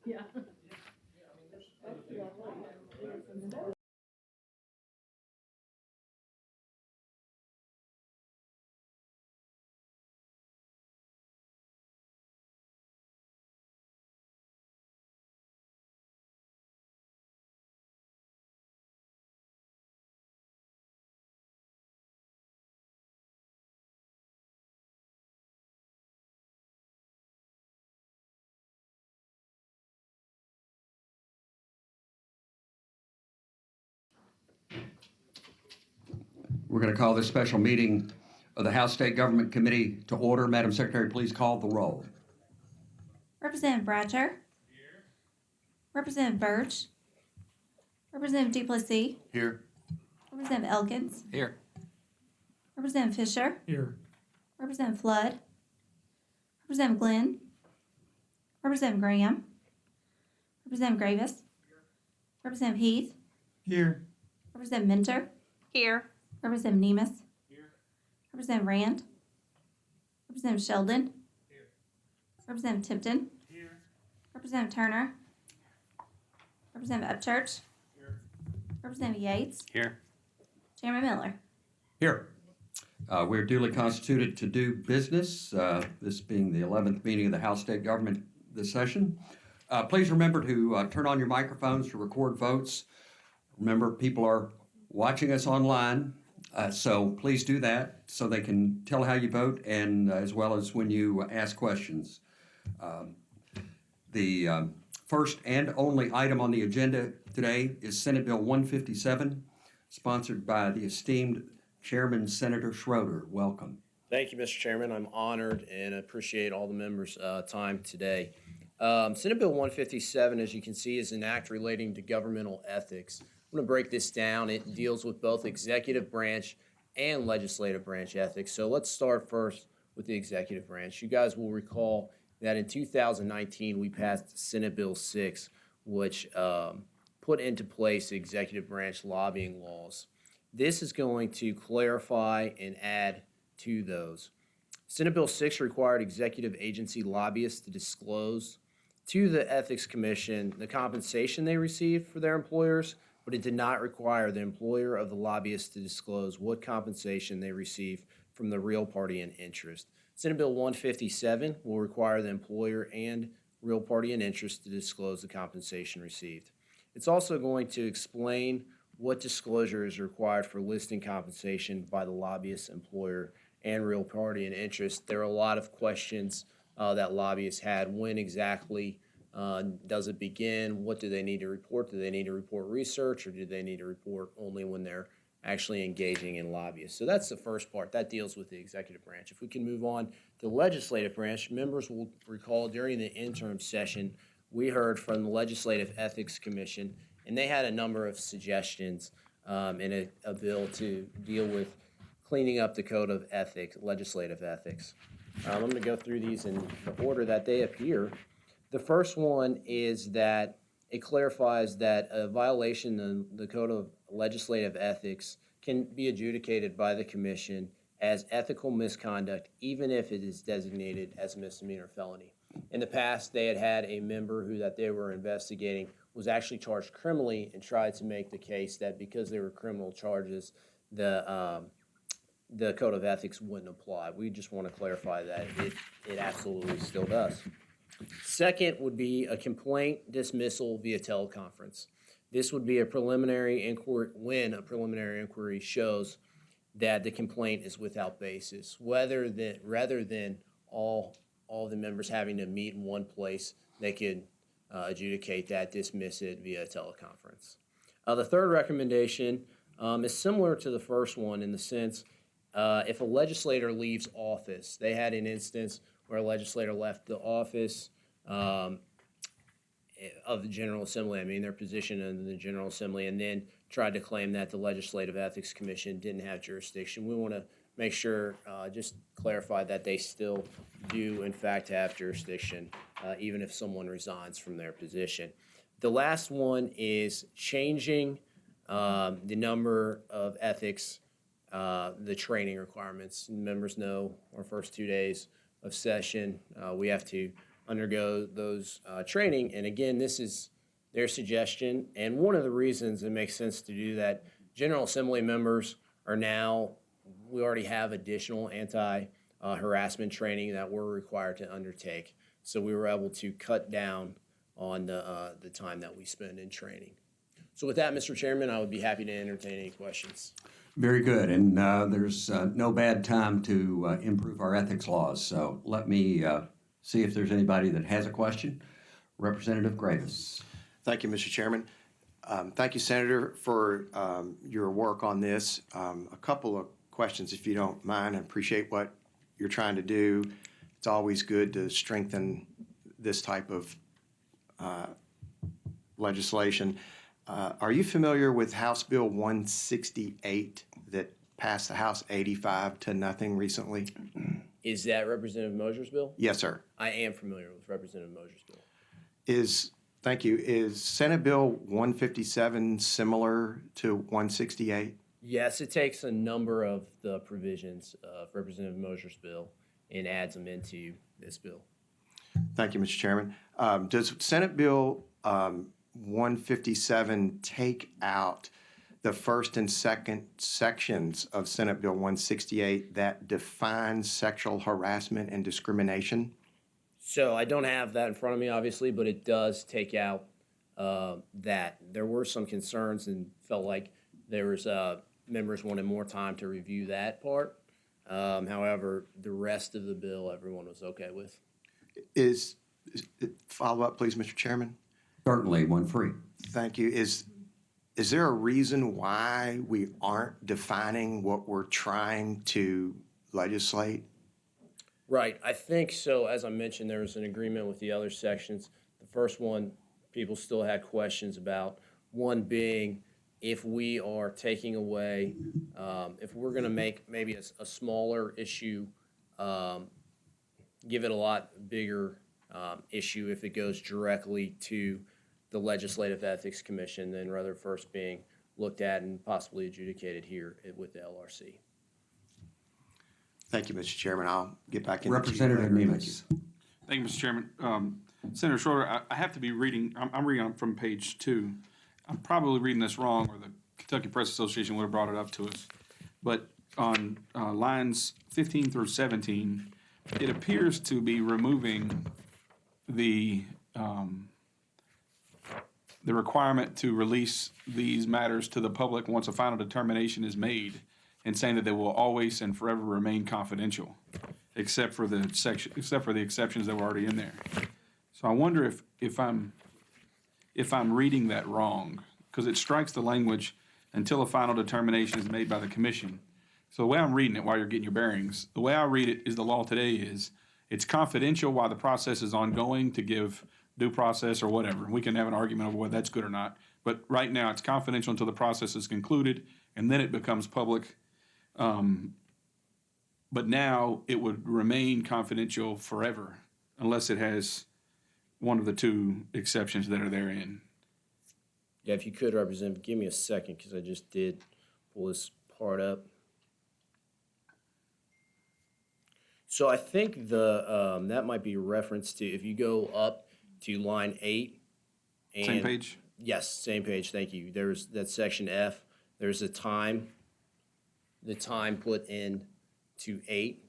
Yeah. We're going to call this special meeting of the House State Government Committee to order. Madam Secretary, please call the roll. Representative Bratcher. Here. Representative Birch. Representative Duplessis. Here. Representative Elkins. Here. Representative Fisher. Here. Representative Flood. Representative Glenn. Representative Graham. Representative Gravis. Representative Heath. Here. Representative Minter. Here. Representative Nemus. Here. Representative Rand. Representative Sheldon. Here. Representative Tipton. Here. Representative Turner. Representative Upchurch. Here. Representative Yates. Here. Chairman Miller. Here. We're duly constituted to do business, this being the 11th meeting of the House State Government this session. Please remember to turn on your microphones to record votes. Remember, people are watching us online, so please do that so they can tell how you vote and as well as when you ask questions. The first and only item on the agenda today is Senate Bill 157, sponsored by the esteemed Chairman Senator Schroeder. Welcome. Thank you, Mr. Chairman. I'm honored and appreciate all the members' time today. Senate Bill 157, as you can see, is an act relating to governmental ethics. I'm going to break this down. It deals with both executive branch and legislative branch ethics. So let's start first with the executive branch. You guys will recall that in 2019, we passed Senate Bill 6, which put into place executive branch lobbying laws. This is going to clarify and add to those. Senate Bill 6 required executive agency lobbyists to disclose to the Ethics Commission the compensation they received for their employers, but it did not require the employer of the lobbyist to disclose what compensation they received from the real party in interest. Senate Bill 157 will require the employer and real party in interest to disclose the compensation received. It's also going to explain what disclosure is required for listing compensation by the lobbyist, employer, and real party in interest. There are a lot of questions that lobbyists had. When exactly does it begin? What do they need to report? Do they need to report research, or do they need to report only when they're actually engaging in lobbyists? So that's the first part. That deals with the executive branch. If we can move on to the legislative branch, members will recall during the interim session, we heard from the Legislative Ethics Commission, and they had a number of suggestions in a bill to deal with cleaning up the code of ethics, legislative ethics. I'm going to go through these in the order that they appear. The first one is that it clarifies that a violation of the code of legislative ethics can be adjudicated by the commission as ethical misconduct, even if it is designated as a misdemeanor felony. In the past, they had a member that they were investigating was actually charged criminally and tried to make the case that because they were criminal charges, the code of ethics wouldn't apply. We just want to clarify that it absolutely still does. Second would be a complaint dismissal via teleconference. This would be a preliminary inquiry when a preliminary inquiry shows that the complaint is without basis, rather than all the members having to meet in one place. They could adjudicate that, dismiss it via teleconference. The third recommendation is similar to the first one in the sense if a legislator leaves office. They had an instance where a legislator left the office of the General Assembly, their position in the General Assembly, and then tried to claim that the Legislative Ethics Commission didn't have jurisdiction. We want to make sure, just clarify that they still do, in fact, have jurisdiction, even if someone resigns from their position. The last one is changing the number of ethics, the training requirements. Members know our first 2 days of session, we have to undergo those training. And again, this is their suggestion. And one of the reasons it makes sense to do that, General Assembly members are now, we already have additional anti-harassment training that we're required to undertake. So we were able to cut down on the time that we spend in training. So with that, Mr. Chairman, I would be happy to entertain any questions. Very good, and there's no bad time to improve our ethics laws, so let me see if there's anybody that has a question. Representative Gravis. Thank you, Mr. Chairman. Thank you, Senator, for your work on this. A couple of questions, if you don't mind. I appreciate what you're trying to do. It's always good to strengthen this type of legislation. Are you familiar with House Bill 168 that passed the House 85 to nothing recently? Is that Representative Mosier's bill? Yes, sir. I am familiar with Representative Mosier's bill. Thank you. Is Senate Bill 157 similar to 168? Yes, it takes a number of the provisions of Representative Mosier's bill and adds them into this bill. Thank you, Mr. Chairman. Does Senate Bill 157 take out the first and second sections of Senate Bill 168 that define sexual harassment and discrimination? So I don't have that in front of me, obviously, but it does take out that. There were some concerns and felt like there was members wanted more time to review that part. However, the rest of the bill, everyone was okay with. Follow up, please, Mr. Chairman? Certainly, one free. Thank you. Is there a reason why we aren't defining what we're trying to legislate? Right. I think so. As I mentioned, there was an agreement with the other sections. The first one, people still had questions about. One being, if we are taking away, if we're going to make maybe a smaller issue, give it a lot bigger issue if it goes directly to the Legislative Ethics Commission than rather first being looked at and possibly adjudicated here with the LRC. Thank you, Mr. Chairman. I'll get back into Representative Nemes. Thank you, Mr. Chairman. Senator Schroeder, I have to be reading, I'm reading from page 2. I'm probably reading this wrong, or the Kentucky Press Association would have brought it up to us. But on lines 15 through 17, it appears to be removing the requirement to release these matters to the public once a final determination is made, and saying that they will always and forever remain confidential, except for the exceptions that were already in there. So I wonder if I'm reading that wrong, because it strikes the language until a final determination is made by the commission. So the way I'm reading it, while you're getting your bearings, the way I read it is the law today is it's confidential while the process is ongoing to give due process or whatever. We can have an argument over whether that's good or not. But right now, it's confidential until the process is concluded, and then it becomes public. But now it would remain confidential forever unless it has one of the two exceptions that are therein. Yeah, if you could, Representative, give me a second because I just did pull this part up. So I think that might be referenced to, if you go up to line 8. And Same page? Yes, same page, thank you. There's that section F. There's the time put in to 8,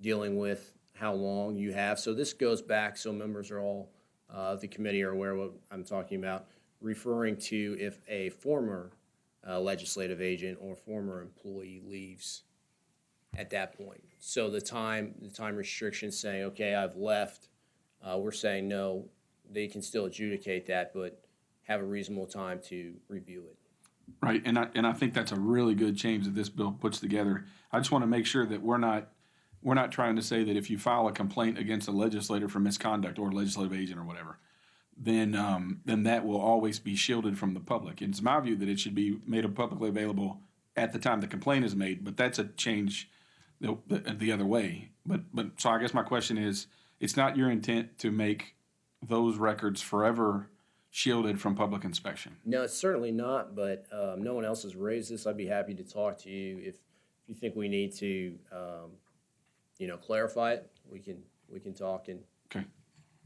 dealing with how long you have. So this goes back, so members are all, the committee are aware of what I'm talking about, referring to if a former legislative agent or former employee leaves at that point. So the time restriction saying, okay, I've left, we're saying no, they can still adjudicate that, but have a reasonable time to review it. Right, and I think that's a really good change that this bill puts together. I just want to make sure that we're not trying to say that if you file a complaint against a legislator for misconduct or a legislative agent or whatever, then that will always be shielded from the public. And it's my view that it should be made publicly available at the time the complaint is made, but that's a change the other way. But so I guess my question is, it's not your intent to make those records forever shielded from public inspection? No, it's certainly not, but no one else has raised this. I'd be happy to talk to you if you think we need to, clarify it. We can talk and Okay.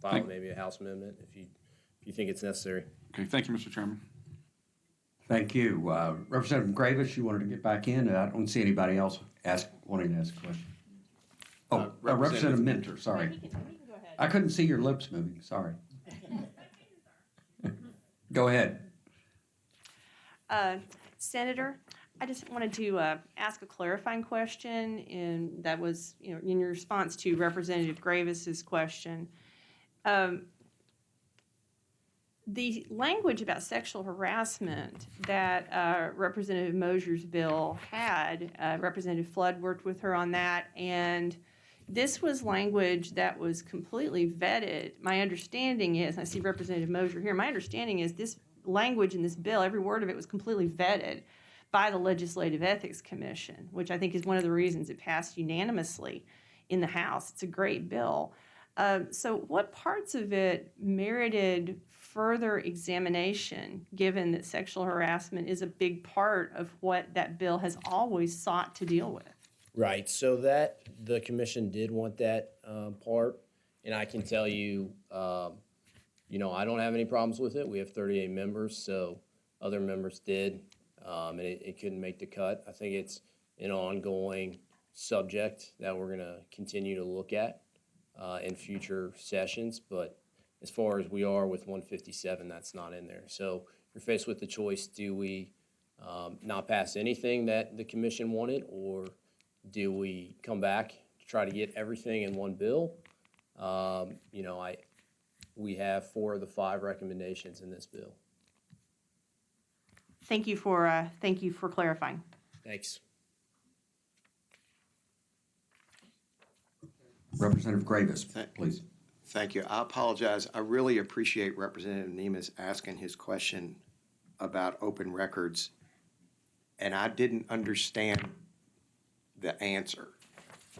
file maybe a House amendment if you think it's necessary. Okay, thank you, Mr. Chairman. Thank you. Representative Gravis, you wanted to get back in, and I don't see anybody else wanting to ask a question. Oh, Representative Minter, sorry. I couldn't see your lips moving, sorry. Go ahead. Senator, I just wanted to ask a clarifying question, and that was, in your response to Representative Gravis's question. The language about sexual harassment that Representative Mosier's bill had, Representative Flood worked with her on that, and this was language that was completely vetted. My understanding is, and I see Representative Mosier here, my understanding is this language in this bill, every word of it was completely vetted by the Legislative Ethics Commission, which I think is one of the reasons it passed unanimously in the House. It's a great bill. So what parts of it merited further examination, given that sexual harassment is a big part of what that bill has always sought to deal with? Right, so that, the commission did want that part, and I can tell you, I don't have any problems with it. We have 38 members, so other members did, and it couldn't make the cut. I think it's an ongoing subject that we're gonna continue to look at in future sessions, but as far as we are with 157, that's not in there. So you're faced with the choice, do we not pass anything that the commission wanted, or do we come back to try to get everything in one bill? We have 4 of the 5 recommendations in this bill. Thank you for clarifying. Thanks. Representative Gravis, please. Thank you. I apologize. I really appreciate Representative Nemes asking his question about open records, and I didn't understand the answer,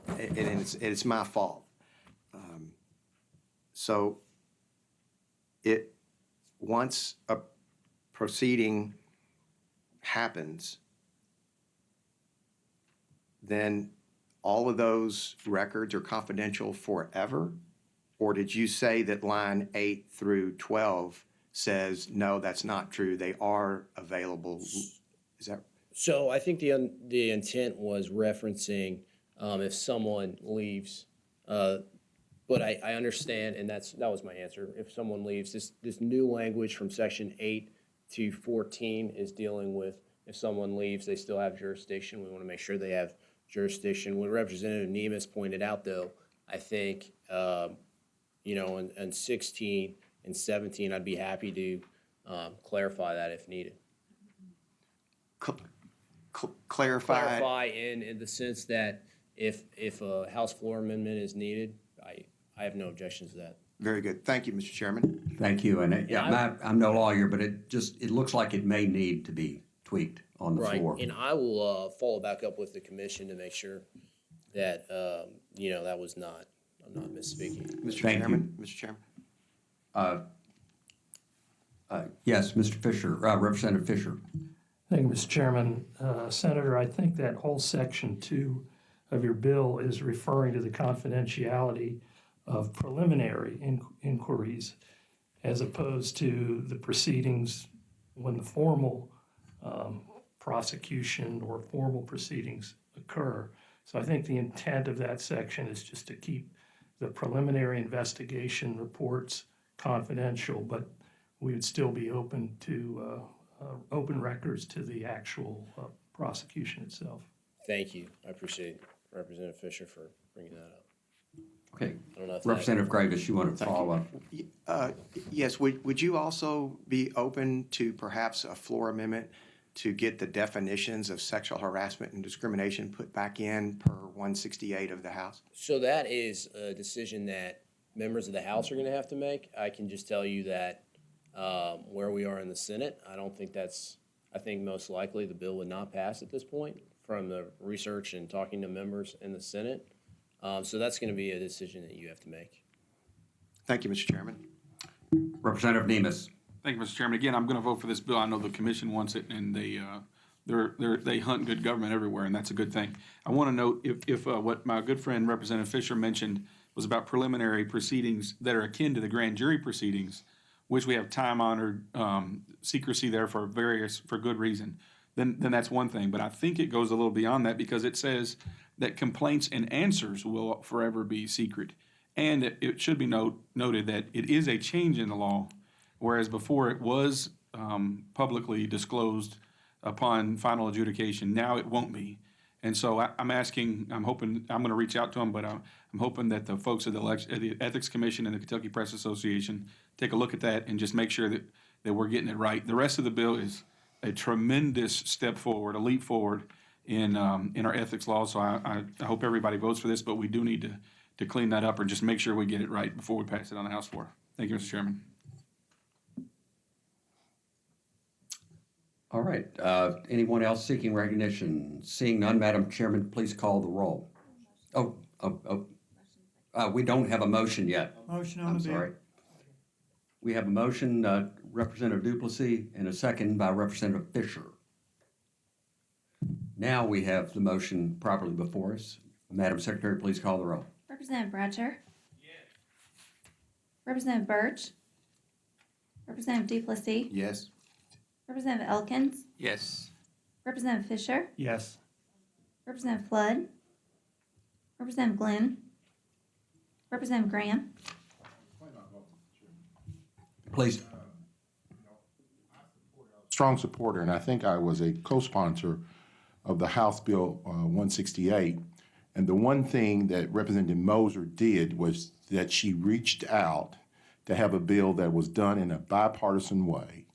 and it's my fault. So once a proceeding happens, then all of those records are confidential forever? Or did you say that line 8 through 12 says, no, that's not true, they are available? Is that? So I think the intent was referencing if someone leaves, but I understand, and that was my answer. If someone leaves, this new language from section 8 to 14 is dealing with if someone leaves, they still have jurisdiction. We want to make sure they have jurisdiction. What Representative Nemes pointed out, though, I think, in 16 and 17, I'd be happy to clarify that if needed. Clarify in the sense that if a House floor amendment is needed, I have no objections to that. Very good. Thank you, Mr. Chairman. Thank you, and I'm no lawyer, but it looks like it may need to be tweaked on the floor. And I will follow back up with the commission to make sure that, that was not, I'm not misspeaking. Mr. Thank Chairman, Mr. Chairman. Yes, Mr. Fisher, Representative Fisher. Thank you, Mr. Chairman. Senator, I think that whole section 2 of your bill is referring to the confidentiality of preliminary inquiries as opposed to the proceedings when the formal prosecution or formal proceedings occur. So I think the intent of that section is just to keep the preliminary investigation reports confidential, but we would still be open to open records to the actual prosecution itself. Thank you. I appreciate Representative Fisher for bringing that up. Okay. I don't know if Representative Gravis, you want to follow up? Yes, would you also be open to perhaps a floor amendment to get the definitions of sexual harassment and discrimination put back in per 168 of the House? So that is a decision that members of the House are going to have to make. I can just tell you that where we are in the Senate, I think most likely the bill would not pass at this point from the research and talking to members in the Senate. So that's going to be a decision that you have to make. Thank you, Mr. Chairman. Representative Nemes. Thank you, Mr. Chairman. Again, I'm going to vote for this bill. I know the commission wants it, and they hunt good government everywhere, and that's a good thing. I want to note if what my good friend Representative Fisher mentioned was about preliminary proceedings that are akin to the grand jury proceedings, which we have time-honored secrecy there for good reason, then that's one thing. But I think it goes a little beyond that because it says that complaints and answers will forever be secret. And it should be noted that it is a change in the law, whereas before it was publicly disclosed upon final adjudication. Now it won't be. And so I'm hoping, I'm going to reach out to them, but I'm hoping that the folks at the Ethics Commission and the Kentucky Press Association take a look at that and just make sure that we're getting it right. The rest of the bill is a tremendous step forward, a leap forward in our ethics law. So I hope everybody votes for this, but we do need to clean that up or just make sure we get it right before we pass it on the House floor. Thank you, Mr. Chairman. All right. Anyone else seeking recognition? Seeing none, Madam Chairman, please call the roll. We don't have a motion yet. Motion on I'm the bill. sorry. We have a motion, Representative Duplessis, and a second by Representative Fisher. Now we have the motion properly before us. Madam Secretary, please call the roll. Representative Bratcher. Yes. Representative Birch. Representative Duplessis. Yes. Representative Elkins. Yes. Representative Fisher. Yes. Representative Flood. Representative Glenn. Representative Graham. Please. Strong supporter, and I think I was a co-sponsor of the House Bill 168. And the one thing that Representative Moser did was that she reached out to have a bill that was done in a bipartisan way,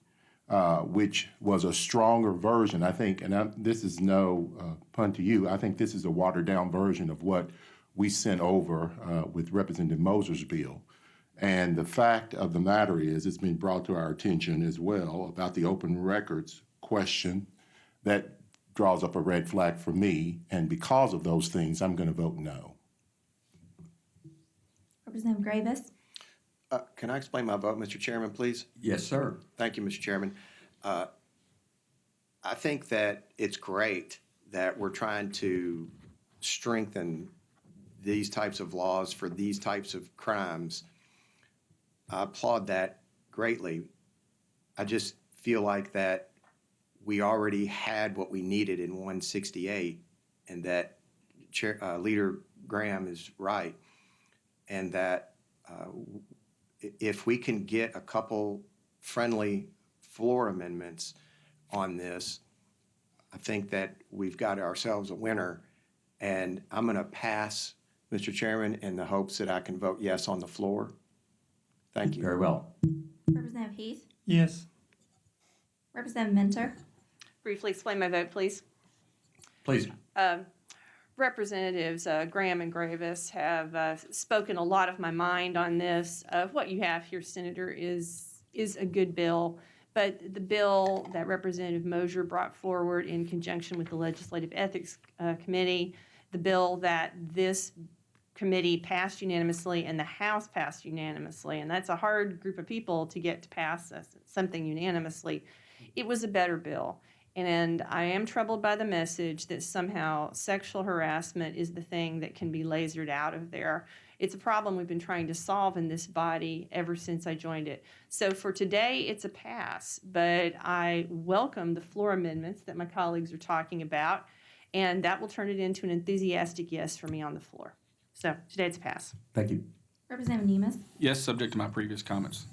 which was a stronger version, I think, and this is no pun to you, I think this is a watered-down version of what we sent over with Representative Moser's bill. And the fact of the matter is, it's been brought to our attention as well about the open records question that draws up a red flag for me, and because of those things, I'm going to vote no. Representative Gravis. Can I explain my vote, Mr. Chairman, please? Yes, sir. Thank you, Mr. Chairman. I think that it's great that we're trying to strengthen these types of laws for these types of crimes. I applaud that greatly. I just feel like that we already had what we needed in 168, and that Leader Graham is right, and that if we can get a couple friendly floor amendments on this, I think that we've got ourselves a winner. And I'm going to pass, Mr. Chairman, in the hopes that I can vote yes on the floor. Thank you. Very well. Representative Heath. Yes. Representative Minter. Briefly explain my vote, please. Please. Representatives Graham and Gravis have spoken a lot of my mind on this. What you have here, Senator, is a good bill, but the bill that Representative Moser brought forward in conjunction with the Legislative Ethics Committee, the bill that this committee passed unanimously and the House passed unanimously, and that's a hard group of people to get to pass something unanimously. It was a better bill. And I am troubled by the message that somehow sexual harassment is the thing that can be lasered out of there. It's a problem we've been trying to solve in this body ever since I joined it. So for today, it's a pass, but I welcome the floor amendments that my colleagues are talking about, and that will turn it into an enthusiastic yes for me on the floor. So today it's a pass. Thank you. Representative Nemus. Yes, subject to my previous comments.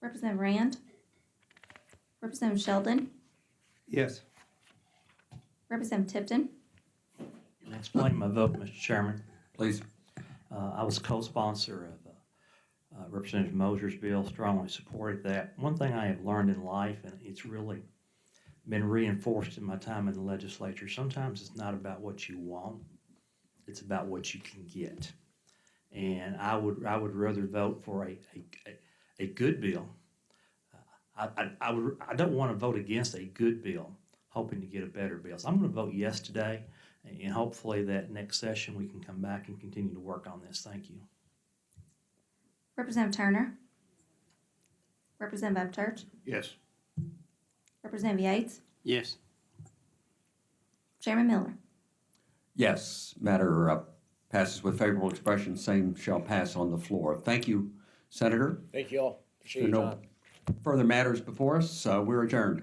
Representative Rand. Representative Sheldon. Yes. Representative Tipton. Can I explain my vote, Mr. Chairman? Please. I was co-sponsor of Representative Moser's bill, strongly supported that. One thing I have learned in life, and it's really been reinforced in my time in the legislature, sometimes it's not about what you want, it's about what you can get. And I would rather vote for a good bill. I don't want to vote against a good bill, hoping to get a better bill. So I'm going to vote yes today, and hopefully that next session we can come back and continue to work on this. Thank you. Representative Turner. Representative Upchurch. Yes. Representative Yates. Yes. Chairman Miller. Yes. Matter Passes with favorable expression, same shall pass on the floor. Thank you, Senator. Thank you all. Appreciate There are your no time. further matters before us, we're adjourned.